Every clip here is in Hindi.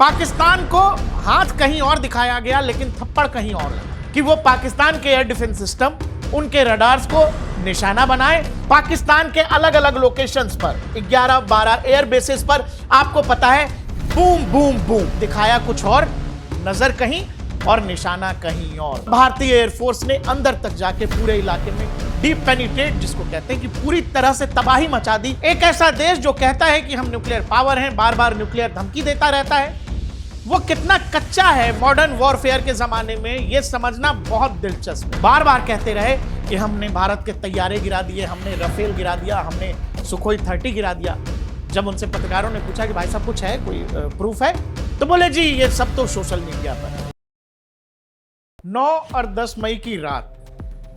पाकिस्तान को हाथ कहीं और दिखाया गया लेकिन थप्पड़ कहीं और लगा कि वो पाकिस्तान के एयर डिफेंस सिस्टम उनके रडार्स को निशाना बनाए। पाकिस्तान के अलग अलग लोकेशंस पर 11-12 एयर बेसेस पर आपको पता है बूम बूम बूम दिखाया कुछ और, नजर कहीं और निशाना कहीं और। भारतीय एयरफोर्स ने अंदर तक जाके पूरे इलाके में डीप पेनिट्रेट, जिसको कहते हैं कि पूरी तरह से तबाही मचा दी। एक ऐसा देश जो कहता है कि हम न्यूक्लियर पावर हैं, बार बार न्यूक्लियर धमकी देता रहता है, वो कितना कच्चा है मॉडर्न वॉरफेयर के जमाने में, ये समझना बहुत दिलचस्प है। बार बार कहते रहे कि हमने भारत के तैयारे गिरा दिए, हमने राफेल गिरा दिया, हमने सुखोई 30 गिरा दिया। जब उनसे पत्रकारों ने पूछा कि भाई साहब कुछ है, कोई प्रूफ है, तो बोले जी ये सब तो सोशल मीडिया पर है। 9 और 10 मई की रात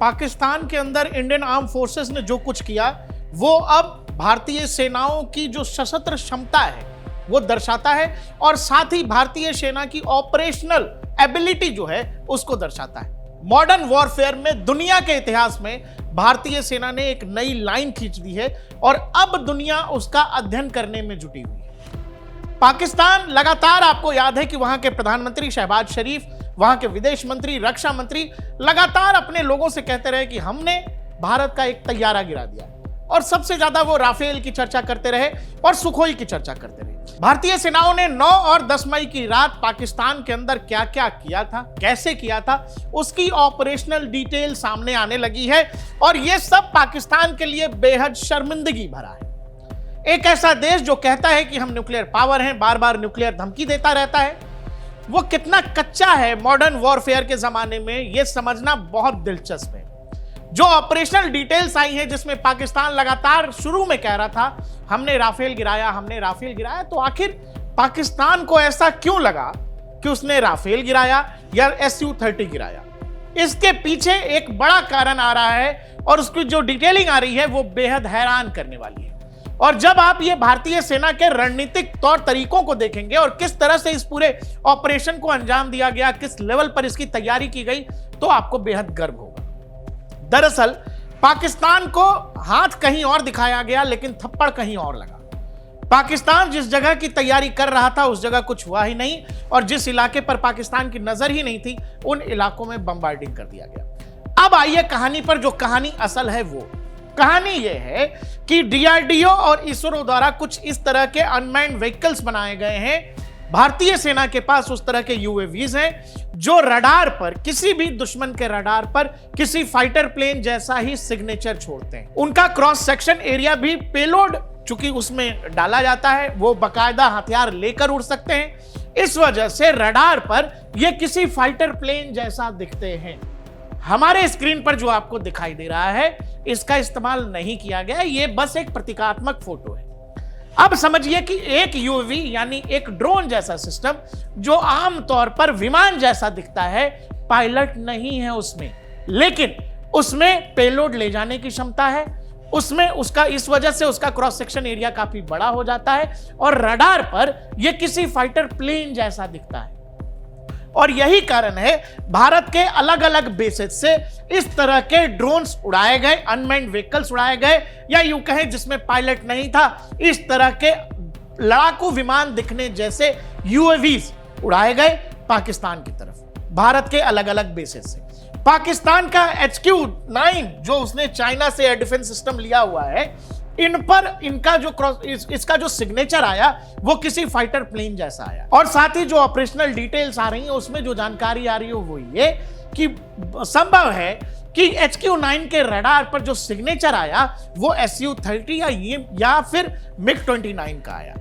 पाकिस्तान के अंदर इंडियन आर्म फोर्सेस ने जो कुछ किया वो अब भारतीय सेनाओं की जो सशस्त्र क्षमता है वो दर्शाता है, और साथ ही भारतीय सेना की ऑपरेशनल एबिलिटी जो है उसको दर्शाता है। मॉडर्न वॉरफेयर में दुनिया के इतिहास में भारतीय सेना ने एक नई लाइन खींच दी है और अब दुनिया उसका अध्ययन करने में जुटी हुई है। पाकिस्तान लगातार, आपको याद है कि वहां के प्रधानमंत्री शहबाज शरीफ, वहां के विदेश मंत्री, रक्षा मंत्री लगातार अपने लोगों से कहते रहे कि हमने भारत का एक तैयारा गिरा दिया, और सबसे ज्यादा वो राफेल की चर्चा करते रहे और सुखोई की चर्चा करते रहे। भारतीय सेनाओं ने 9 और 10 मई की रात पाकिस्तान के अंदर क्या क्या किया था, कैसे किया था, उसकी ऑपरेशनल डिटेल सामने आने लगी है, और यह सब पाकिस्तान के लिए बेहद शर्मिंदगी भरा है। एक ऐसा देश जो कहता है कि हम न्यूक्लियर पावर हैं, बार बार न्यूक्लियर धमकी देता रहता है, वो कितना कच्चा है मॉडर्न वॉरफेयर के जमाने में, यह समझना बहुत दिलचस्प है। जो ऑपरेशनल डिटेल्स आई हैं जिसमें पाकिस्तान लगातार शुरू में कह रहा था हमने राफेल गिराया, हमने राफेल गिराया, तो आखिर पाकिस्तान को ऐसा क्यों लगा कि उसने राफेल गिराया या Su-30 गिराया? इसके पीछे एक बड़ा कारण आ रहा है और उसकी जो डिटेलिंग आ रही है वो बेहद हैरान करने वाली है। और जब आप ये भारतीय सेना के रणनीतिक तौर तरीकों को देखेंगे और किस तरह से इस पूरे ऑपरेशन को अंजाम दिया गया, किस लेवल पर इसकी तैयारी की गई, तो आपको बेहद गर्व होगा। दरअसल पाकिस्तान को हाथ कहीं और दिखाया गया लेकिन थप्पड़ कहीं और लगा। पाकिस्तान जिस जगह की तैयारी कर रहा था उस जगह कुछ हुआ ही नहीं, और जिस इलाके पर पाकिस्तान की नजर ही नहीं थी उन इलाकों में बम्बार्डिंग कर दिया गया। अब आइए कहानी पर, जो कहानी असल है वो कहानी ये है कि डीआरडीओ और इसरो द्वारा कुछ इस तरह के अनमैन्ड व्हीकल्स बनाए गए हैं। भारतीय सेना के पास उस तरह के यूएवीज हैं जो रडार पर, किसी भी दुश्मन के रडार पर किसी फाइटर प्लेन जैसा ही सिग्नेचर छोड़ते हैं। उनका क्रॉस सेक्शन एरिया भी पेलोड चूंकि उसमें डाला जाता है, वो बकायदा हथियार लेकर उड़ सकते हैं। इस वजह से रडार पर ये किसी फाइटर प्लेन जैसा दिखते हैं। हमारे स्क्रीन पर जो आपको दिखाई दे रहा है इसका इस्तेमाल नहीं किया गया, ये बस एक प्रतीकात्मक फोटो है। अब समझिए कि एक यूएवी यानी एक ड्रोन जैसा सिस्टम जो आमतौर पर विमान जैसा दिखता है, पायलट नहीं है उसमें, लेकिन उसमें पेलोड ले जाने की क्षमता है, उसमें उसका, इस वजह से उसका क्रॉस सेक्शन एरिया काफी बड़ा हो जाता है और रडार पर यह किसी फाइटर प्लेन जैसा दिखता है। और यही कारण है भारत के अलग अलग बेसेस से इस तरह के ड्रोन्स उड़ाए गए, अनमैन्ड व्हीकल्स उड़ाए गए, या यूं कहें जिसमें पायलट नहीं था, इस तरह के लड़ाकू विमान दिखने जैसे यूएवीज उड़ाए गए पाकिस्तान की तरफ, भारत के अलग अलग बेसेस से। पाकिस्तान का HQ-9 जो उसने चाइना से एयर डिफेंस सिस्टम लिया हुआ है, इन पर इनका जो इसका जो सिग्नेचर आया वो किसी फाइटर प्लेन जैसा आया। और साथ ही जो ऑपरेशनल डिटेल्स आ रही हैं उसमें जो जानकारी आ रही है वो ये कि संभव है कि HQ-9 के रडार पर जो सिग्नेचर आया वो Su-30 या फिर MiG-29 का आया।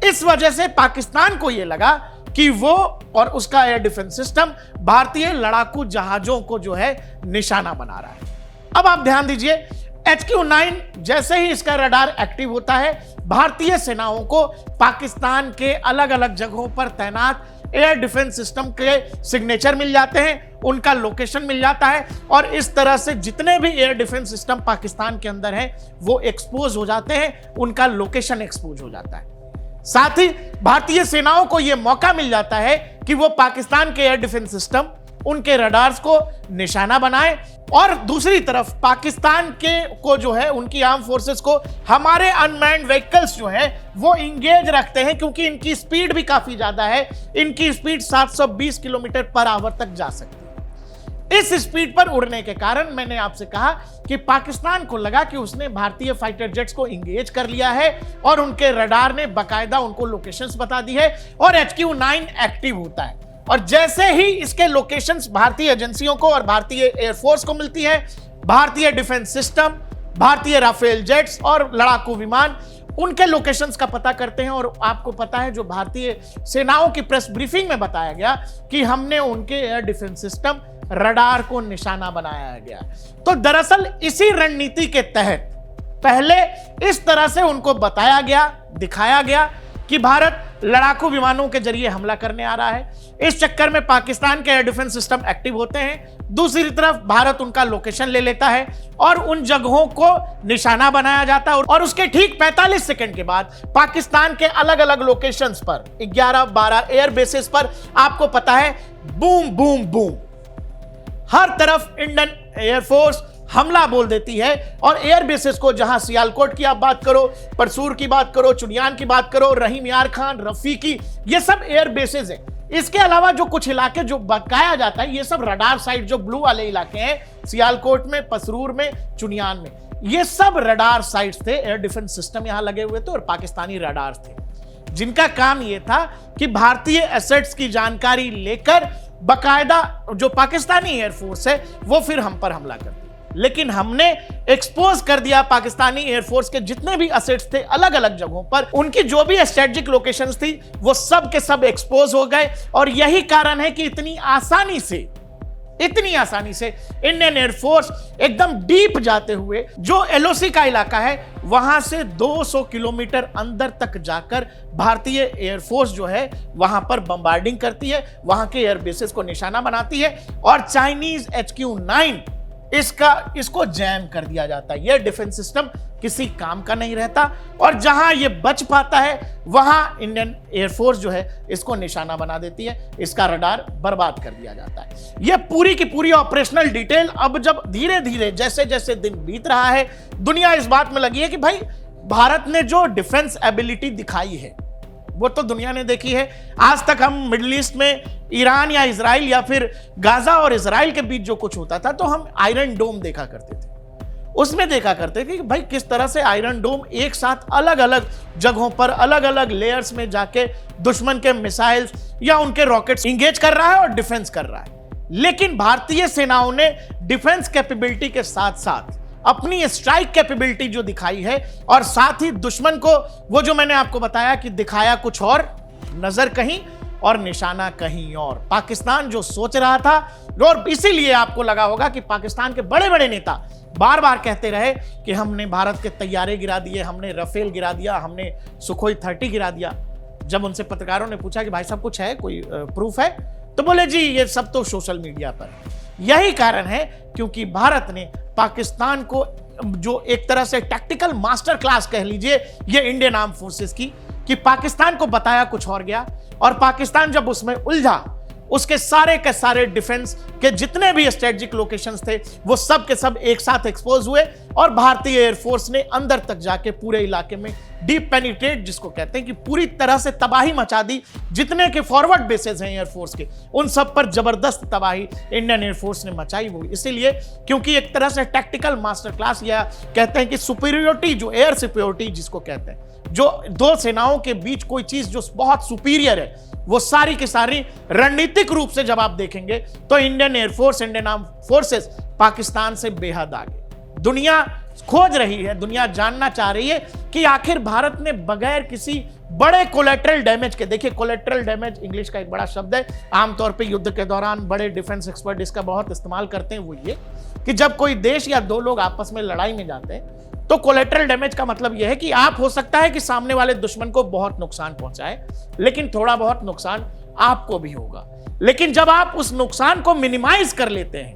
इस वजह से पाकिस्तान को यह लगा कि वो और उसका एयर डिफेंस सिस्टम भारतीय लड़ाकू जहाजों को जो है निशाना बना रहा है। अब आप ध्यान दीजिए, HQ-9 जैसे ही इसका रडार एक्टिव होता है, भारतीय सेनाओं को पाकिस्तान के अलग अलग जगहों पर तैनात एयर डिफेंस सिस्टम के सिग्नेचर मिल जाते हैं, उनका लोकेशन मिल जाता है, और इस तरह से जितने भी एयर डिफेंस सिस्टम पाकिस्तान के अंदर हैं वो एक्सपोज हो जाते हैं, उनका लोकेशन एक्सपोज हो जाता है। साथ ही भारतीय सेनाओं को यह मौका मिल जाता है कि वो पाकिस्तान के एयर डिफेंस सिस्टम उनके रडार्स को निशाना बनाए, और दूसरी तरफ पाकिस्तान के को जो है उनकी आर्म फोर्सेस को हमारे अनमैन्ड व्हीकल्स जो है वो इंगेज रखते हैं, क्योंकि इनकी स्पीड भी काफी ज्यादा है। इनकी स्पीड 720 किलोमीटर पर आवर तक जा सकती है। इस स्पीड पर उड़ने के कारण मैंने आपसे कहा कि पाकिस्तान को लगा कि उसने भारतीय फाइटर जेट्स को इंगेज कर लिया है और उनके रडार ने बकायदा उनको लोकेशंस बता दी है और HQ-9 एक्टिव होता है। और जैसे ही इसके लोकेशंस भारतीय एजेंसियों को और भारतीय एयरफोर्स को मिलती है, भारतीय डिफेंस सिस्टम, भारतीय राफेल जेट्स और लड़ाकू विमान उनके लोकेशंस का पता करते हैं। और आपको पता है जो भारतीय सेनाओं की प्रेस ब्रीफिंग में बताया गया कि हमने उनके एयर डिफेंस सिस्टम रडार को निशाना बनाया गया। तो दरअसल इसी रणनीति के तहत पहले इस तरह से उनको बताया गया, दिखाया गया कि भारत लड़ाकू विमानों के जरिए हमला करने आ रहा है। इस चक्कर में पाकिस्तान के एयर डिफेंस सिस्टम एक्टिव होते हैं। दूसरी तरफ भारत उनका लोकेशन ले लेता है और उन जगहों को निशाना बनाया जाता है। और उसके ठीक 45 सेकंड के बाद पाकिस्तान के अलग अलग लोकेशंस पर 11-12 एयर बेसेस पर आपको पता है बूम बूम बूम, हर तरफ इंडियन एयरफोर्स हमला बोल देती है। और एयर बेसेस को, जहां सियालकोट की आप बात करो, परसूर की बात करो, चुनियान की बात करो, रहीम यार खान, रफीकी, ये सब एयर बेसेस हैं। इसके अलावा जो कुछ इलाके जो बकाया जाता है, ये सब रडार साइट जो ब्लू वाले इलाके हैं, सियालकोट में, पसरूर में, चुनियान में, ये सब रडार साइट्स थे। एयर डिफेंस सिस्टम यहां लगे हुए थे और पाकिस्तानी रडार थे, जिनका काम यह था कि भारतीय एसेट्स की जानकारी लेकर बकायदा जो पाकिस्तानी एयरफोर्स है वो फिर हम पर हमला करती। लेकिन हमने एक्सपोज कर दिया पाकिस्तानी एयरफोर्स के जितने भी एसेट्स थे अलग अलग जगहों पर, उनकी जो भी स्ट्रेटेजिक लोकेशंस थी वो सब के सब एक्सपोज हो गए। और यही कारण है कि इतनी आसानी से इंडियन एयरफोर्स एकदम डीप जाते हुए जो LOC का इलाका है वहां से 200 किलोमीटर अंदर तक जाकर भारतीय एयरफोर्स जो है वहां पर बम्बार्डिंग करती है, वहां के एयर बेसेस को निशाना बनाती है और चाइनीज HQ-9 इसको जैम कर दिया जाता है। यह डिफेंस सिस्टम किसी काम का नहीं रहता और जहां यह बच पाता है वहां इंडियन एयरफोर्स जो है इसको निशाना बना देती है, इसका रडार बर्बाद कर दिया जाता है। यह पूरी की पूरी ऑपरेशनल डिटेल अब जब धीरे धीरे जैसे जैसे दिन बीत रहा है, दुनिया इस बात में लगी है कि भाई भारत ने जो डिफेंस एबिलिटी दिखाई है वो तो दुनिया ने देखी है। आज तक हम मिडिल ईस्ट में ईरान या इजराइल या फिर गाजा और इजराइल के बीच जो कुछ होता था तो हम आयरन डोम देखा करते थे, उसमें देखा करते थे कि भाई किस तरह से आयरन डोम एक साथ अलग अलग जगहों पर अलग अलग लेयर्स में जाके दुश्मन के मिसाइल्स या उनके रॉकेट्स इंगेज कर रहा है और डिफेंस कर रहा है। लेकिन भारतीय सेनाओं ने डिफेंस कैपेबिलिटी के साथ साथ अपनी स्ट्राइक कैपेबिलिटी जो दिखाई है और साथ ही दुश्मन को वो जो मैंने आपको बताया कि दिखाया कुछ और, नजर कहीं और निशाना कहीं और। पाकिस्तान जो सोच रहा था, और इसीलिए आपको लगा होगा कि पाकिस्तान के बड़े बड़े नेता बार बार कहते रहे कि हमने भारत के तैयारे गिरा दिए, हमने राफेल गिरा दिया, हमने सुखोई 30 गिरा दिया। जब उनसे पत्रकारों ने पूछा कि भाई साहब कुछ है, कोई प्रूफ है, तो बोले जी ये सब तो सोशल मीडिया पर है। यही कारण है क्योंकि भारत ने पाकिस्तान को जो एक तरह से टैक्टिकल मास्टर क्लास कह लीजिए ये इंडियन आर्म फोर्सेस की, कि पाकिस्तान को बताया कुछ और गया और पाकिस्तान जब उसमें उलझा उसके सारे के सारे डिफेंस के जितने भी स्ट्रेटेजिक लोकेशंस थे वो सब के सब एक साथ एक्सपोज हुए और भारतीय एयरफोर्स ने अंदर तक जाके पूरे इलाके में डीप पेनिट्रेट, जिसको कहते हैं कि पूरी तरह से तबाही मचा दी। जितने के फॉरवर्ड बेसेस हैं एयरफोर्स के उन सब पर जबरदस्त तबाही इंडियन एयरफोर्स ने मचाई। वो इसीलिए क्योंकि एक तरह से टैक्टिकल मास्टर क्लास या कहते हैं कि सुपीरियोरिटी, जो एयर सुपीरियोरिटी जिसको कहते हैं, जो दो सेनाओं के बीच कोई चीज जो बहुत सुपीरियर है वो सारी की सारी रणनीतिक रूप से जब आप देखेंगे तो Indian air force, Indian arm forces Pakistan से बेहद आगे। दुनिया खोज रही है, दुनिया जानना चाह रही है कि आखिर भारत ने बगैर किसी बड़े कोलेटरल डैमेज के, देखिए कोलेटरल डैमेज इंग्लिश का एक बड़ा शब्द है, आमतौर पे युद्ध के दौरान बड़े डिफेंस एक्सपर्ट इसका बहुत इस्तेमाल करते हैं। वो ये कि जब कोई देश या दो लोग आपस में लड़ाई में जाते हैं तो कोलेटरल डैमेज का मतलब यह है कि आप हो सकता है कि सामने वाले दुश्मन को बहुत नुकसान पहुंचाए, लेकिन थोड़ा बहुत नुकसान आपको भी होगा। लेकिन जब आप उस नुकसान को मिनिमाइज कर लेते हैं,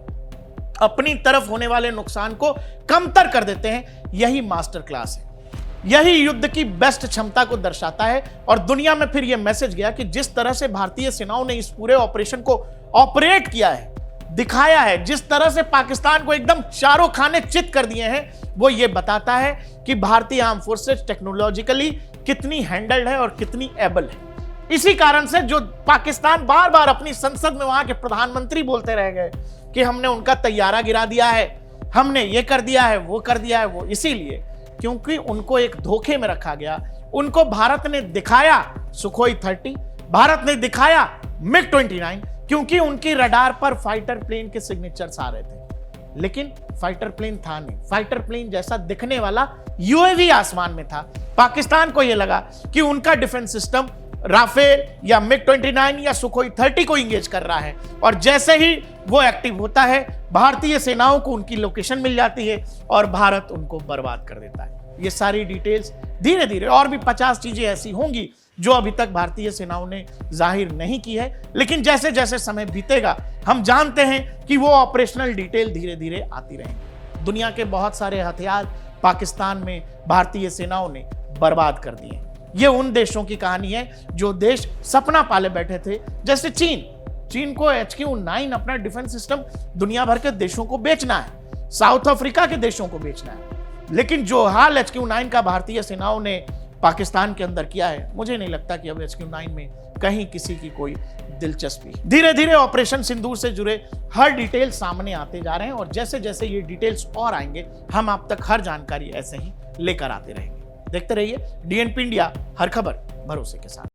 अपनी तरफ होने वाले नुकसान को कमतर कर देते हैं, यही मास्टर क्लास है, यही युद्ध की बेस्ट क्षमता को दर्शाता है। और दुनिया में फिर यह मैसेज गया कि जिस तरह से भारतीय सेनाओं ने इस पूरे ऑपरेशन को ऑपरेट किया है दिखाया है, जिस तरह से पाकिस्तान को एकदम चारों खाने चित कर दिए हैं, वो ये बताता है कि भारतीय आर्म फोर्सेस टेक्नोलॉजिकली कितनी हैंडल्ड है और कितनी एबल है। इसी कारण से जो पाकिस्तान बार बार अपनी संसद में वहां के प्रधानमंत्री बोलते रह गए कि हमने उनका तैयारा गिरा दिया है, हमने ये कर दिया है, वो कर दिया है, वो इसीलिए क्योंकि उनको एक धोखे में रखा गया। उनको भारत ने दिखाया सुखोई 30, भारत ने दिखाया मिग 29, क्योंकि उनकी रडार पर फाइटर प्लेन के सिग्नेचर्स आ रहे थे, लेकिन फाइटर प्लेन था नहीं। फाइटर प्लेन जैसा दिखने वाला यूएवी आसमान में था। पाकिस्तान को यह लगा कि उनका डिफेंस सिस्टम राफेल या मिग 29 या सुखोई 30 को इंगेज कर रहा है, और जैसे ही वो एक्टिव होता है, भारतीय सेनाओं को उनकी लोकेशन मिल जाती है और भारत उनको बर्बाद कर देता है। ये सारी डिटेल्स धीरे धीरे, और भी 50 चीजें ऐसी होंगी जो अभी तक भारतीय सेनाओं ने जाहिर नहीं की है, लेकिन जैसे जैसे समय बीतेगा हम जानते हैं कि वो ऑपरेशनल डिटेल धीरे धीरे आती रहेंगी। दुनिया के बहुत सारे हथियार पाकिस्तान में भारतीय सेनाओं ने बर्बाद कर दिए। ये उन देशों की कहानी है जो देश सपना पाले बैठे थे, जैसे चीन को HQ-9 अपना डिफेंस सिस्टम दुनिया भर के देशों को बेचना है, साउथ अफ्रीका के देशों को बेचना है, लेकिन जो हाल HQ-9 का भारतीय सेनाओं ने पाकिस्तान के अंदर किया है, मुझे नहीं लगता कि अब HQ-9 में कहीं किसी की कोई दिलचस्पी। धीरे धीरे ऑपरेशन सिंदूर से जुड़े हर डिटेल सामने आते जा रहे हैं, और जैसे जैसे ये डिटेल्स और आएंगे हम आप तक हर जानकारी ऐसे ही लेकर आते रहेंगे। देखते रहिए DNP इंडिया, हर खबर भरोसे के साथ।